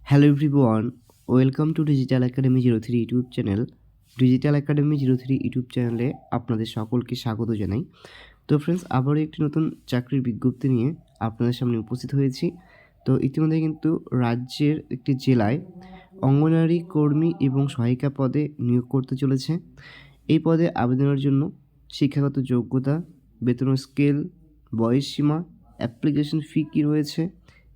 Hello everyone, welcome to digital academy 03 YouTube channel. Digital academy 03 YouTube চ্যানেলে আপনাদের সকলকে স্বাগত জানাই। তো ফ্রেন্ডস, আবারও একটি নতুন চাকরির বিজ্ঞপ্তি নিয়ে আপনাদের সামনে উপস্থিত হয়েছি। তো ইতিমধ্যে কিন্তু রাজ্যের একটি জেলায় অঙ্গনওয়াড়ি কর্মী এবং সহায়িকা পদে নিয়োগ করতে চলেছে। এই পদে আবেদনের জন্য শিক্ষাগত যোগ্যতা, বেতন স্কেল, বয়সসীমা, অ্যাপ্লিকেশন ফি কী রয়েছে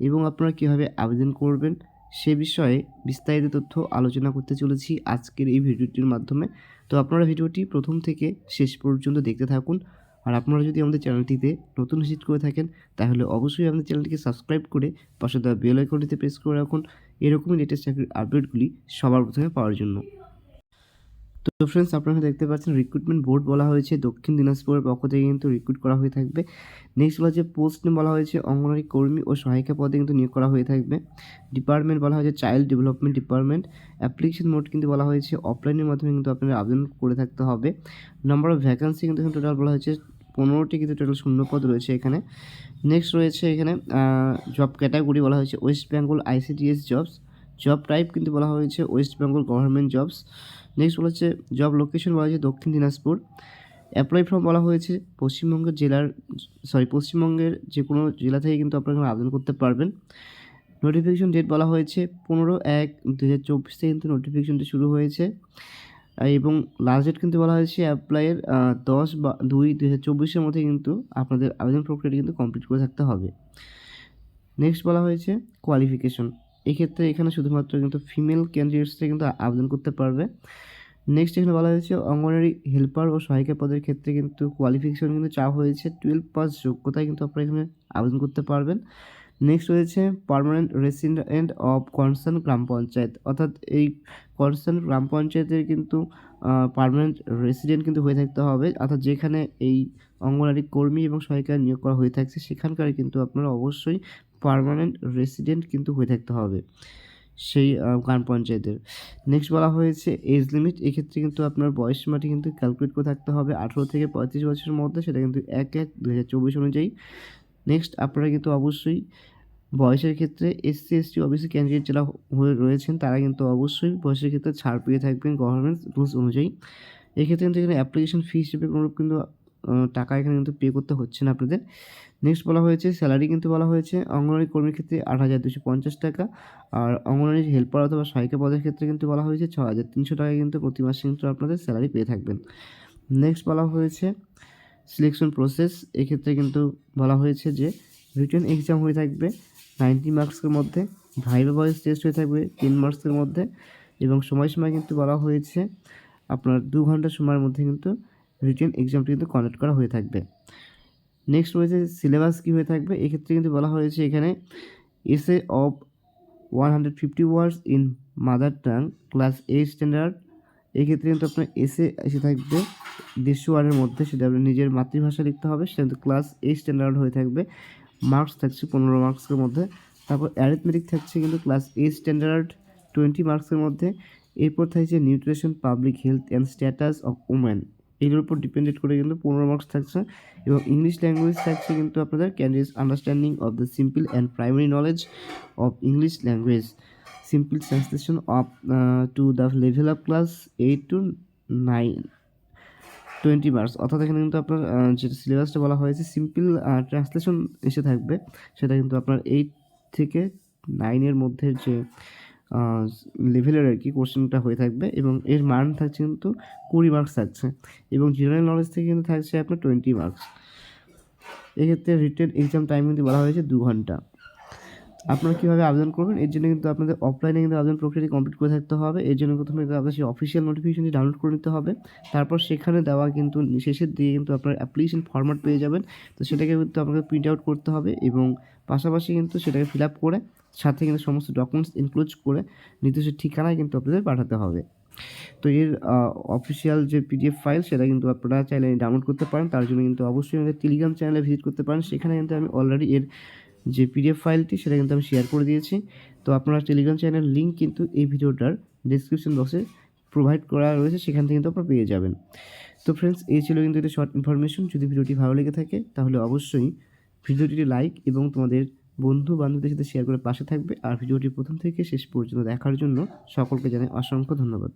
এবং আপনারা কীভাবে আবেদন করবেন সে বিষয়ে বিস্তারিত তথ্য আলোচনা করতে চলেছি আজকের এই ভিডিওটির মাধ্যমে। তো আপনারা ভিডিওটি প্রথম থেকে শেষ পর্যন্ত দেখতে থাকুন। আর আপনারা যদি আমাদের চ্যানেলটিতে নতুন ভিজিট করে থাকেন তাহলে অবশ্যই আমাদের চ্যানেলটিকে সাবস্ক্রাইব করে পাশে দেওয়া বেল আইকনটিতে প্রেস করে রাখুন এরকমই লেটেস্ট চাকরির আপডেটগুলি সবার প্রথমে পাওয়ার জন্য। তো ফ্রেন্ডস, আপনারা দেখতে পাচ্ছেন রিক্রুটমেন্ট বোর্ড বলা হয়েছে দক্ষিণ দিনাজপুরের পক্ষ থেকে কিন্তু রিক্রুট করা হয়ে থাকবে। নেক্সট বলা হচ্ছে পোস্ট নেম বলা হয়েছে অঙ্গনওয়াড়ি কর্মী ও সহায়িকা পদে কিন্তু নিয়োগ করা হয়ে থাকবে। ডিপার্টমেন্ট বলা হয়েছে child development department. Application mode কিন্তু বলা হয়েছে অফলাইনের মাধ্যমে কিন্তু আপনারা আবেদন করে থাকতে হবে। নাম্বার অফ ভ্যাকান্সি কিন্তু এখানে টোটাল বলা হয়েছে 15টি কিন্তু টোটাল শূন্য পদ রয়েছে এখানে। নেক্সট রয়েছে এখানে জব ক্যাটাগরি বলা হয়েছে West Bengal ICDS jobs. Job type কিন্তু বলা হয়েছে West Bengal government jobs. Next বলা হচ্ছে জব লোকেশন বলা হয়েছে দক্ষিণ দিনাজপুর। অ্যাপ্লাই ফর্ম বলা হয়েছে পশ্চিমবঙ্গের যে কোনো জেলা থেকে কিন্তু আপনারা আবেদন করতে পারবেন। নোটিফিকেশন ডেট বলা হয়েছে 15/1/2024 থেকে কিন্তু নোটিফিকেশনটি শুরু হয়েছে এবং লাস্ট ডেট কিন্তু বলা হয়েছে অ্যাপ্লাইয়ের 10/2/2024 মধ্যে কিন্তু আপনাদের আবেদন প্রক্রিয়াটি কিন্তু কমপ্লিট করে থাকতে হবে। নেক্সট বলা হয়েছে কোয়ালিফিকেশন। এক্ষেত্রে এখানে শুধুমাত্র কিন্তু ফিমেল ক্যান্ডিডেটসরা কিন্তু আবেদন করতে পারবে। নেক্সট এখানে বলা হয়েছে অঙ্গনওয়াড়ি হেল্পার ও সহায়িকা পদের ক্ষেত্রে কিন্তু কোয়ালিফিকেশন কিন্তু চাওয়া হয়েছে 12 পাস যোগ্যতায় কিন্তু আপনারা এখানে আবেদন করতে পারবেন। নেক্সট রয়েছে পার্মানেন্ট রেসিডেন্ট অফ কনসার্ন গ্রাম পঞ্চায়েত, অর্থাৎ এই কনসার্ন গ্রাম পঞ্চায়েতের কিন্তু পার্মানেন্ট রেসিডেন্ট কিন্তু হয়ে থাকতে হবে, অর্থাৎ যেখানে এই অঙ্গনওয়াড়ি কর্মী এবং সহায়িকা নিয়োগ করা হয়ে থাকছে সেখানকার কিন্তু আপনারা অবশ্যই পার্মানেন্ট রেসিডেন্ট কিন্তু হয়ে থাকতে হবে সেই গ্রাম পঞ্চায়েতের। নেক্সট বলা হয়েছে এজ লিমিট। এক্ষেত্রে কিন্তু আপনার বয়সসীমাটি কিন্তু ক্যালকুলেট করে থাকতে হবে 18 থেকে 35 বছরের মধ্যে, সেটা কিন্তু 1/1/2024 অনুযায়ী। নেক্সট আপনারা কিন্তু অবশ্যই বয়সের ক্ষেত্রে SC/ST OBC ক্যান্ডিডেট যারা হয়ে রয়েছেন তারা কিন্তু অবশ্যই বয়সের ক্ষেত্রে ছাড় পেয়ে থাকবেন গভর্নমেন্ট রুলস অনুযায়ী। এক্ষেত্রে কিন্তু এখানে অ্যাপ্লিকেশন ফি হিসেবে কোনোরূপ কিন্তু টাকা এখানে কিন্তু পে করতে হচ্ছে না আপনাদের। নেক্সট বলা হয়েছে স্যালারি কিন্তু বলা হয়েছে অঙ্গনওয়াড়ি কর্মীর ক্ষেত্রে 8,250 টাকা, আর অঙ্গনওয়াড়ি হেল্পার অথবা সহায়িকা পদের ক্ষেত্রে কিন্তু বলা হয়েছে 6,300 টাকা কিন্তু প্রতি মাসে কিন্তু আপনাদের স্যালারি পেয়ে থাকবেন। নেক্সট বলা হয়েছে সিলেকশন প্রসেস। এক্ষেত্রে কিন্তু বলা হয়েছে যে রিটেন এক্সাম হয়ে থাকবে 90 মার্কসের মধ্যে, ভাইভা ভয়েস টেস্ট হয়ে থাকবে 10 মার্কসের মধ্যে এবং সময়সীমা কিন্তু বলা হয়েছে আপনার 2 ঘন্টা সময়ের মধ্যে কিন্তু রিটেন এক্সামটি কিন্তু কন্ডাক্ট করা হয়ে থাকবে। নেক্সট রয়েছে সিলেবাস কী হয়ে থাকবে। এক্ষেত্রে কিন্তু বলা হয়েছে এখানে এসে of 150 words in mother tongue class 8 standard. এক্ষেত্রে কিন্তু আপনার এসে থাকবে 150 ওয়ার্ডের মধ্যে, সেটা আপনার নিজের মাতৃভাষা লিখতে হবে, সেটা কিন্তু ক্লাস 8 স্ট্যান্ডার্ড হয়ে থাকবে। মার্কস থাকছে 15 মার্কসের মধ্যে। তারপর অ্যারিথমেটিক থাকছে কিন্তু ক্লাস 8 স্ট্যান্ডার্ড 20 মার্কসের মধ্যে। এরপর থাকছে nutrition, public health and status of women, এগুলোর উপর ডিপেন্ডেড করে কিন্তু 15 মার্কস থাকছে। এবং ইংলিশ ল্যাঙ্গুয়েজ থাকছে কিন্তু আপনাদের candidates understanding of the simple and primary knowledge of English language, simple translation of to the level of class 8 to 9, 20 marks. অর্থাৎ এখানে কিন্তু আপনার যে সিলেবাসটা বলা হয়েছে সিম্পল ট্রান্সলেশন এসে থাকবে, সেটা কিন্তু আপনার 8 থেকে 9 মধ্যে যে লেভেলের আর কি কোশ্চেনটা হয়ে থাকবে এবং এর মান থাকছে কিন্তু 20 মার্কস থাকছে এবং জেনারেল নলেজ থেকে কিন্তু থাকছে আপনার 20 মার্কস। এক্ষেত্রে রিটেন এক্সাম টাইম কিন্তু বলা হয়েছে 2 ঘন্টা। আপনারা কীভাবে আবেদন করবেন এর জন্য কিন্তু আপনাদের অফলাইনে কিন্তু আবেদন প্রক্রিয়াটি কমপ্লিট করে থাকতে হবে। এর জন্য প্রথমে আপনাদের সেই অফিসিয়াল নোটিফিকেশনটি ডাউনলোড করে নিতে হবে। তারপর সেখানে দেওয়া কিন্তু শেষের দিকে কিন্তু আপনার অ্যাপ্লিকেশন ফরম্যাট পেয়ে যাবেন। তো সেটাকে কিন্তু আপনাকে প্রিন্ট আউট করতে হবে এবং পাশাপাশি কিন্তু সেটাকে ফিল আপ করে সাথে কিন্তু সমস্ত ডকুমেন্টস ইনক্লুড করে নির্দিষ্ট ঠিকানায় কিন্তু আপনাদের পাঠাতে হবে। তো এর অফিসিয়াল যে PDF ফাইল সেটা কিন্তু আপনারা চাইলে ডাউনলোড করতে পারেন। তার জন্য কিন্তু অবশ্যই আমাদের টেলিগ্রাম চ্যানেলে ভিজিট করতে পারেন। সেখানে কিন্তু আমি অলরেডি এর যে PDF ফাইলটি সেটা কিন্তু আমি শেয়ার করে দিয়েছি। তো আপনারা টেলিগ্রাম চ্যানেলের লিঙ্ক কিন্তু এই ভিডিওটার ডেসক্রিপশন বক্সে প্রোভাইড করা রয়েছে, সেখান থেকে কিন্তু আপনারা পেয়ে যাবেন। তো ফ্রেন্ডস, এই ছিল কিন্তু একটা শর্ট ইনফরমেশন। যদি ভিডিওটি ভালো লেগে থাকে তাহলে অবশ্যই ভিডিওটি লাইক এবং তোমাদের বন্ধু বান্ধবদের সাথে শেয়ার করে পাশে থাকবে। আর ভিডিওটি প্রথম থেকে শেষ পর্যন্ত দেখার জন্য সকলকে জানাই অসংখ্য ধন্যবাদ।